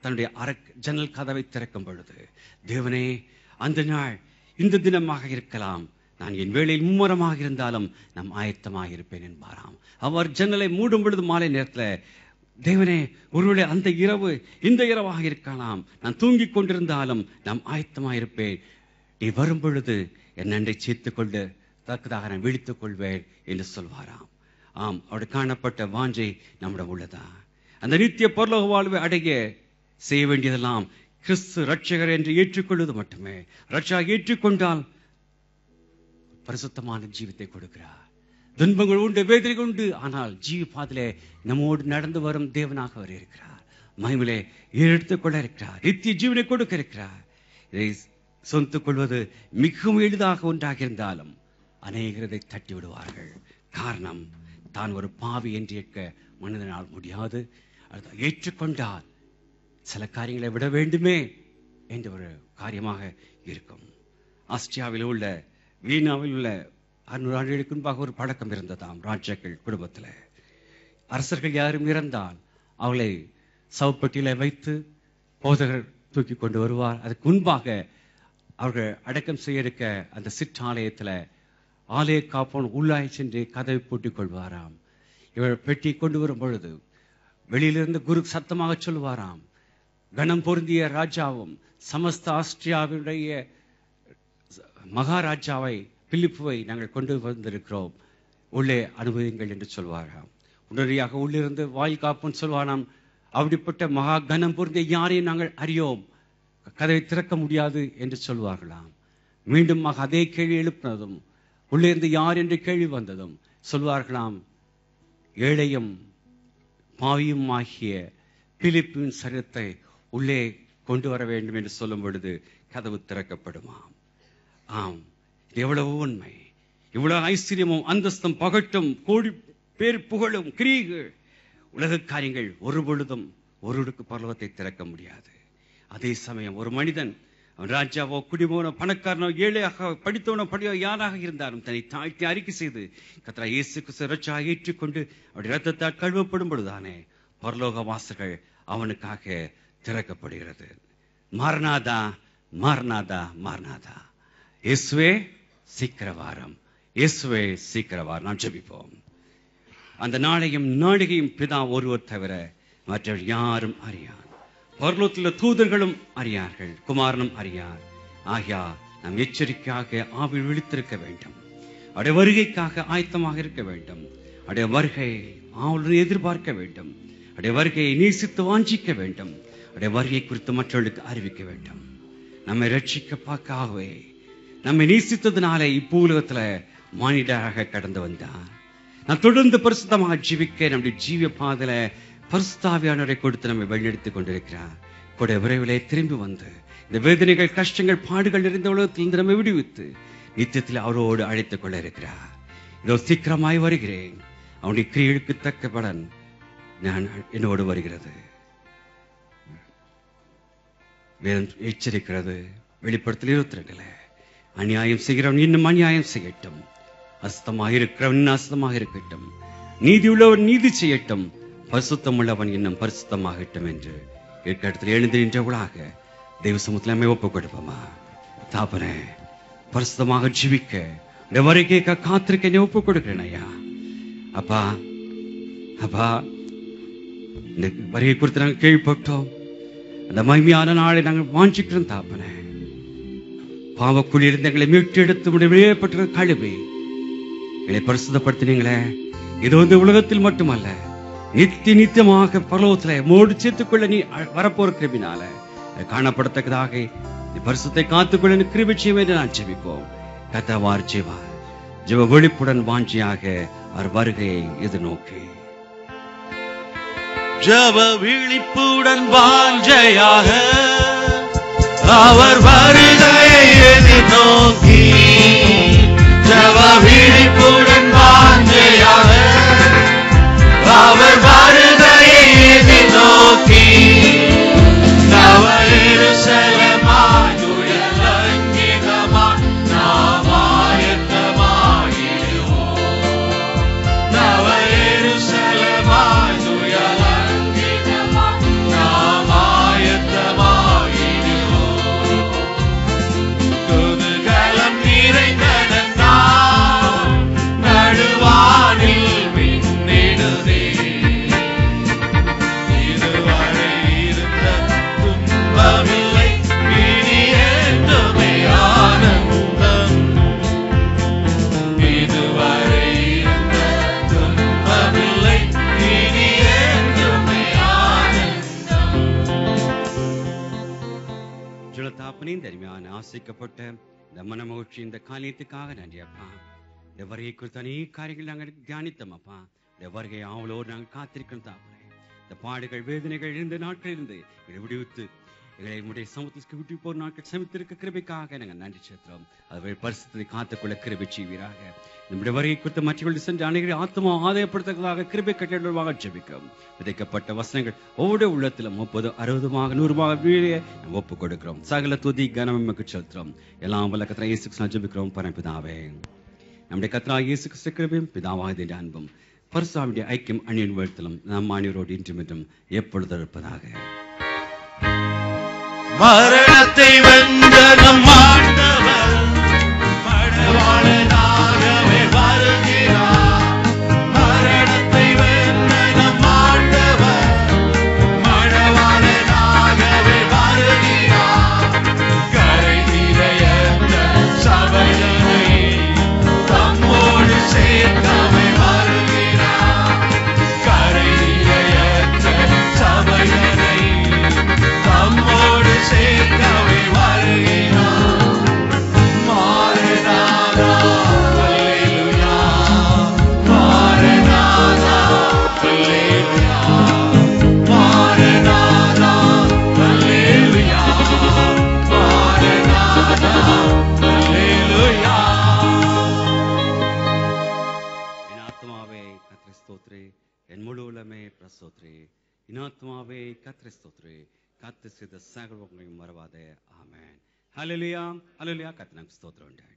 தன்னுடைய ஜன்னல் கதவை திறக்கும் பொழுது, தேவனே, அந்த நாள் இந்த தினமாக இருக்கலாம், நான் என் வேளையில் மும்முரமாக இருந்தாலும் நாம் ஆயத்தமாக இருப்பேன் என்பாராம். அவர் ஜன்னலை மூடும் பொழுது மாலை நேரத்தில், தேவனே, ஒருவேளை அந்த இரவு இந்த இரவாக இருக்கலாம், நான் தூங்கிக் கொண்டிருந்தாலும் நாம் ஆயத்தமாக இருப்பேன், நீ வரும் பொழுது என் நன்றை சேர்த்துக் கொண்டு தக்கதாக நான் விழித்துக் கொள்வேன் என்று சொல்வாராம். ஆம், அவருடைய காணப்பட்ட வாஞ்சை நம்மிடம் உள்ளதா? அந்த நித்திய பரலோக வாழ்வை அடைய செய்ய வேண்டியதெல்லாம் கிறிஸ்து ரட்சகர் என்று ஏற்றுக்கொள்வது மட்டுமே. ரட்சகர் ஏற்றுக்கொண்டால் பரிசுத்தமான ஜீவத்தை கொடுக்கிறார். துன்பங்கள் உண்டு, வேதனைகள் உண்டு, ஆனால் ஜீவ பாதையிலே நம்மோடு நடந்து வரும் தேவனாக அவர் இருக்கிறார். மகிமையிலே எடுத்துக் கொள்ள இருக்கிறார். நித்திய ஜீவனை கொடுக்க இருக்கிறார். இதை சொந்துக் கொள்வது மிகவும் எளிதாக ஒன்றாக இருந்தாலும் அநேகரை தட்டி விடுவார்கள். காரணம், தான் ஒரு பாவி என்று ஏற்க மனிதனால் முடியாது. அதை ஏற்றுக்கொண்டால் சில காரியங்களை விட வேண்டுமே என்ற ஒரு காரியமாக இருக்கும். ஆஸ்திரியாவில் உள்ள வீணாவில் உள்ள 600 ஆண்டுகளுக்கு முன்பாக ஒரு பழக்கம் இருந்ததாம். ராஜாக்கள் குடும்பத்தில் அரசர்கள் யாரும் இறந்தால் அவளை சவப்பட்டியில வைத்து போதகர் தூக்கி கொண்டு வருவார். அதுக்கு முன்பாக அவர்கள் அடக்கம் செய்ய இருக்க அந்த சிற்றாலயத்தில் ஆலய காப்போன் உள்ளாய் சென்று கதவை பூட்டிக் கொள்வாராம். இவர் பெட்டி கொண்டு வரும் பொழுது வெளியிலிருந்து குரு சத்தமாக சொல்வாராம், கணம் பொருந்திய ராஜாவும் சமஸ்த ஆஸ்திரியாவுடைய மகாராஜாவை பிலிப்புவை நாங்கள் கொண்டு வந்திருக்கிறோம், உள்ளே அனுபவிங்கள் என்று சொல்வாராம். உடனடியாக உள்ளிருந்து வாயில் காப்போன்னு சொல்வாராம், அப்படிப்பட்ட மகா கனம் பொருந்திய யாரையும் நாங்கள் அறியோம், கதவை திறக்க முடியாது என்று சொல்வார்களாம். மீண்டும் அதே கேள்வி எழுப்பினதும் உள்ளே இருந்து யார் என்று கேள்வி வந்ததும் சொல்வார்களாம், ஏழையும் பாவியும் ஆகிய பிலிப்பின் சரீரத்தை உள்ளே கொண்டு வர வேண்டும் என்று சொல்லும் பொழுது கதவு திறக்கப்படுமாம். ஆம், எவ்வளவு உண்மை! இவ்வளவு ஐஸ்வர்யமும் அந்தஸ்தும் பகட்டும் கோடி பேர் புகழும் கிரீகள் உலக காரியங்கள் ஒரு பொழுதும் ஒருவருக்கு பரலோகத்தை திறக்க முடியாது. அதே சமயம் ஒரு மனிதன், ராஜாவோ குடிமோனோ பணக்காரனோ ஏழையாக படித்தவனோ படியோ யாராக இருந்தாலும் தன்னை தாழ்த்தி அறிக்கை செய்து கர்த்தராகிய இயேசு கிறிஸ்துவை இரட்சகராக ஏற்றுக்கொண்டு அவருடைய இரத்தத்தால் கழுவப்படும் பொழுதுதானே பரலோக வாசல்கள் அவனுக்காக திறக்கப்படுகிறது. மாரநாதா, மாரநாதா, மாரநாதா. இயேசுவே சீக்கிரவாரம், இயேசுவே சீக்கிரவாரம். நாம் ஜெபிப்போம். அந்த நாளையும் நாளிகையும் பிதா ஒருவர் தவிர மற்றவர் யாரும் அறியார். பரலோகத்தில் தூதர்களும் அறியார்கள், குமாரனும் அறியார். ஆகியா நாம் எச்சரிக்கையாக ஆவியில் விழித்திருக்க வேண்டும். அவருடைய வருகைக்காக ஆயத்தமாக இருக்க வேண்டும். அவருடைய வருகை ஆவலுடன் எதிர்பார்க்க வேண்டும். அவருடைய வருகையை நேசித்து வாஞ்சிக்க வேண்டும். அவருடைய வருகை குறித்து மற்றவர்களுக்கு அறிவிக்க வேண்டும். நம்மை ரட்சிக்க பார்க்கவே நம்மை நேசித்ததுனாலே இப்பூலகத்துல மானிடராக கடந்து வந்தார். நான் தொடர்ந்து பரிசுத்தமாக ஜீவிக்க நம்முடைய ஜீவ பாதையில பரிசுத்தாவியானவரை கொடுத்து நம்மை வழிநடத்திக் கொண்டிருக்கிறார். கூட விரைவிலே திரும்பி வந்து இந்த வேதனைகள், கஷ்டங்கள், பாடுகள் நிறைந்த உலகத்திலிருந்து நம்மை விடுவித்து நித்தியத்தில் அவரோடு அழைத்துக் கொள்ள இருக்கிறார். இதோ சீக்கிரமாய் வருகிறேன். அவனுடைய கிரியைகளுக்கு தக்க பலன் நான் என்னோடு வருகிறது. வேதம் எச்சரிக்கிறது. வெளிப்படுத்தல் 22 அநியாயம் செய்கிறவன் இன்னும் அநியாயம் செய்யட்டும், அசுத்தமாக இருக்கிறவன் இன்னும் அசுத்தமாக இருக்கட்டும், நீதி உள்ளவன் நீதி செய்யட்டும், பரிசுத்தம் உள்ளவன் இன்னும் பரிசுத்தமாகட்டும் என்று இடத்துல எழுந்து நின்றவளாக தெய்வ சமூகத்தில் நம்மை ஒப்புக் கொடுப்போமா? தாப்பனே, பரிசுத்தமாக ஜீவிக்க இந்த வருகை காத்திருக்க என்னை ஒப்புக் கொடுக்கிறேன் ஐயா. அப்பா, அப்பா, இந்த வருகை குறித்து நாங்கள் கேள்விப்பட்டோம். அந்த மகிமையான நாளை நாங்கள் வாஞ்சிக்கிறோம் தாப்பனே. பாவக்குழியிலிருந்து எங்களை மீட்டு எடுத்து விடுவிக்கப்பட்ட கழுவி எங்களை பரிசுத்தப்படுத்தினீங்களே. இது வந்து உலகத்தில் மட்டுமல்ல, நித்தியமாக பரலோகத்திலே மோடு சேர்த்துக்கொள்ள நீ வரப்போற கிருபினால காணப்படத்தக்கதாக பரிசுத்தை காத்துக்கொள்ள கிருபை செய்யும் என்று நான் ஜெபிப்போம். கத்தவார் ஜெவார் ஜெப விழிப்புடன் வாஞ்சியாக அவர் வருகையை எதிர்நோக்கி, ஜெப விழிப்புடன் வாஞ்சையாக அவர் வருகையை எதிர்நோக்கி, ஜெப விழிப்புடன் வாஞ்சையாக அவர் வருகையை எதிர்நோக்கி, நவ எருசலேமாய் உயர்ந்தங்கிதமாய் நாம் ஆயத்தமாகிடுவோம். நவ எருசலேமாய் உயர்ந்தங்கிதமாய் நாம் ஆயத்தமாகிடுவோம். தகப்பனே, இந்த அருமையான ஆசைக்கப்பட்ட இந்த மனமகிழ்ச்சி இந்த காரியத்துக்காக நன்றி அப்பா. இந்த வருகை குறித்த அநேக காரியங்கள் நாங்கள் தியானித்தோம் அப்பா. இந்த வருகை ஆவலோடு நாங்கள் காத்திருக்கிறோம் தாப்பனே. இந்த பாடுகள் வேதனைகள் இருந்த நாட்கள் இருந்து இதை விடுவித்து எங்களை உடைய சமூகத்திற்கு விட்டு போர் நாட்கள் சமைத்திருக்க கிருபைக்காக நாங்கள் நன்றி செலுத்துறோம். அதை பரிசுத்தத்தை காத்துக்கொள்ள கிருபை செய்வீராக. நம்முடைய வருகை குறித்த மற்றவர்கள் சென்ற அனைவரை ஆத்மா ஆதாயப்படுத்ததாக கிருபை கட்டளமாக ஜெபிக்கிறோம். விதைக்கப்பட்ட வசனங்கள் ஒவ்வொரு உள்ளத்திலும் 30, 60, 100 வீழே ஒப்பு கொடுக்கிறோம். சகல துதி கனமக்கு செலுத்துறோம். எல்லாம் வல்ல கர்த்தராகிய இயேசு கிறிஸ்துவின் ஜெபிக்கிறோம் பரமபிதாவே. நம்முடைய கர்த்தராகிய இயேசு கிறிஸ்து கிருபையும் பிதாவாகிய அன்பும் பரிசுத்தமுடைய ஐக்கியம் அந்நியன் வாழ்த்திலும் நம் அனைவரோடு இன்றும் என்றும் எப்பொழுதும் இருப்பதாக. மரணத்தை வென்ற நம் ஆண்டவர் மணவாளனாகவே வருகிறார். மரணத்தை வென்ற நம் ஆண்டவர் மணவாளனாகவே வருகிறார். கரை நிறைந்த சபையினை தம்மோடு சேர்க்கவே வருகிறார். கரை நிறைந்த சபையினை தம்மோடு சேர்க்கவே வருகிறார். மாரநாதா அல்லேலூயா, மாரநாதா அல்லேலூயா, மாரநாதா அல்லேலூயா, மாரநாதா அல்லேலூயா. என் ஆத்மாவே கர்த்தரை ஸ்தோத்திரே, என் முழு உள்ளமே பிரஸ்தோத்திரே. என் ஆத்மாவே கர்த்தரை ஸ்தோத்திரே, கர்த்தர் செய்த சகல உபகாரங்களையும் மறவாதே. ஆமென். ஹல்லேலூயா, ஹல்லேலூயா. கர்த்தருக்கு ஸ்தோத்திரம் உண்டாகட்டும்.